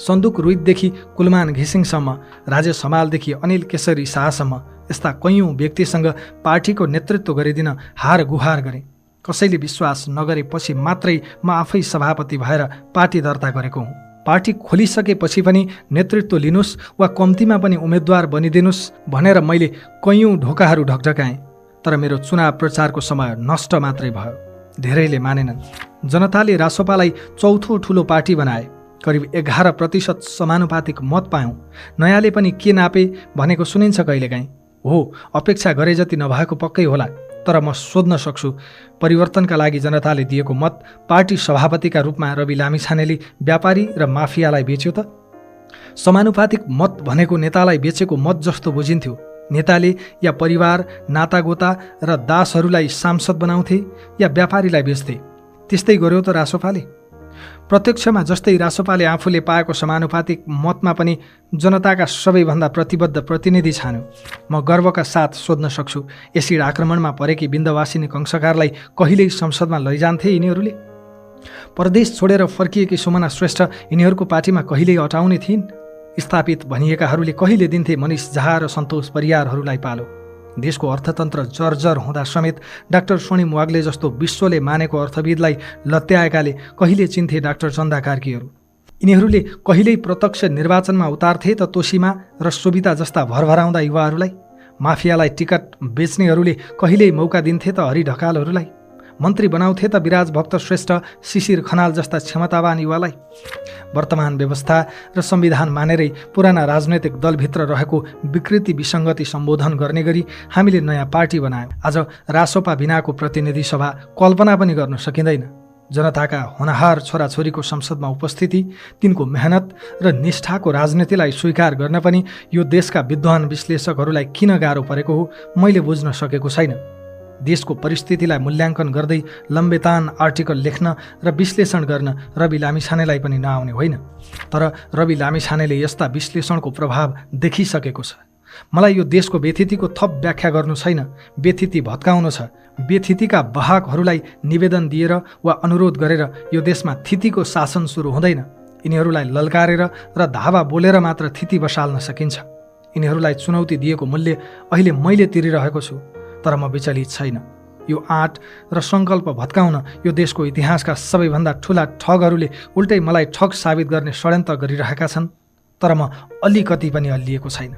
सन्दुक रुइतदेखि कुलमान घिसिङसम्म, राजेश हमालदेखि अनिल केशरी शाहसम्म यस्ता कैयौँ व्यक्तिसँग पार्टीको नेतृत्व गरिदिन हार गुहार गरेँ। कसैले विश्वास नगरेपछि मात्रै म आफै सभापति भएर पार्टी दर्ता गरेको हुँ। पार्टी खोलिसकेपछि पनि नेतृत्व लिनुस् वा कम्तीमा पनि उम्मेद्वार बनिदिनुस् भनेर मैले कैयौँ ढोकाहरू ढकढकाएँ, तर मेरो चुनाव प्रचारको समय नष्ट मात्रै भयो। धेरैले मानेनन्। जनताले रासोपालाई चौथो ठुलो पार्टी बनाए। करिब 11% समानुपातिक मत पायौँ। नयाँले पनि के नापे भनेको सुनिन्छ कहिलेकाहीँ। हो, अपेक्षा गरे जति नभएको पक्कै होला, तर म सोध्न सक्छु, परिवर्तनका लागि जनताले दिएको मत पार्टी सभापतिका रूपमा रवि लामिछानेले व्यापारी र माफियालाई बेच्यो त? समानुपातिक मत भनेको नेतालाई बेचेको मत जस्तो बुझिन्थ्यो। नेताले या परिवार, नातागोता र दासहरूलाई सांसद बनाउँथे या व्यापारीलाई बेच्थे। त्यस्तै गर्यो त रासोपाले। प्रत्यक्षमा जस्तै रासोपाले आफूले पाएको समानुपातिक मतमा पनि जनताका सबैभन्दा प्रतिबद्ध प्रतिनिधि छान्यो। म गर्वका साथ सोध्न सक्छु, एसिड आक्रमणमा परेकी विन्ध्यवासिनी कंसकारलाई कहिल्यै संसदमा लैजान्थे यिनीहरूले? प्रदेश छोडेर फर्किएकी सुमना श्रेष्ठ यिनीहरूको पार्टीमा कहिल्यै अटाउने थिइन्? स्थापित भनिएकाहरूले कहिले दिन्थे मनिष झा र सन्तोष परियारहरूलाई पालो? देशको अर्थतन्त्र जर्जर हुँदा समेत डाक्टर स्वर्णिम वाग्ले जस्तो विश्वले मानेको अर्थविदलाई लत्याएकाले कहिले चिन्थे डाक्टर चन्दा कार्कीहरू? यिनीहरूले कहिल्यै प्रत्यक्ष निर्वाचनमा उतार्थे त तोसीमा र सोभिता जस्ता भरभराउँदा युवाहरूलाई? माफियालाई टिकट बेच्नेहरूले कहिल्यै मौका दिन्थे त हरि ढकालहरूलाई? मन्त्री बनाउँथे त विराज भक्त श्रेष्ठ, शिशिर खनाल जस्ता क्षमतावान युवालाई? वर्तमान व्यवस्था र संविधान मानेरै पुराना राजनैतिक दलभित्र रहेको विकृति विसङ्गति सम्बोधन गर्ने गरी हामीले नयाँ पार्टी बनायौँ। आज रासोपा बिनाको प्रतिनिधि सभा कल्पना पनि गर्न सकिँदैन। जनताका होनहार छोराछोरीको संसदमा उपस्थिति, तिनको मेहनत र निष्ठाको राजनीतिलाई स्वीकार गर्न पनि यो देशका विद्वान विश्लेषकहरूलाई किन गाह्रो परेको हो मैले बुझ्न सकेको छैन। देशको परिस्थितिलाई मूल्याङ्कन गर्दै लम्बेतान आर्टिकल लेख्न र विश्लेषण गर्न रवि लामिछानेलाई पनि नआउने होइन, तर रवि लामिछानेले यस्ता विश्लेषणको प्रभाव देखिसकेको छ। मलाई यो देशको व्यथितिको थप व्याख्या गर्नु छैन, व्यथिति भत्काउनु छ। व्यथितिका वाहकहरूलाई निवेदन दिएर वा अनुरोध गरेर यो देशमा थितिको शासन सुरु हुँदैन। यिनीहरूलाई ललकारेर र धावा बोलेर मात्र थिति बसाल्न सकिन्छ। यिनीहरूलाई चुनौती दिएको मूल्य अहिले मैले तिरिरहेको छु, तर म विचलित छैन। यो आँट र सङ्कल्प भत्काउन यो देशको इतिहासका सबैभन्दा ठुला ठगहरूले उल्टै मलाई ठग साबित गर्ने षड्यन्त्र गरिरहेका छन्, तर म अलिकति पनि अल्लिएको छैन।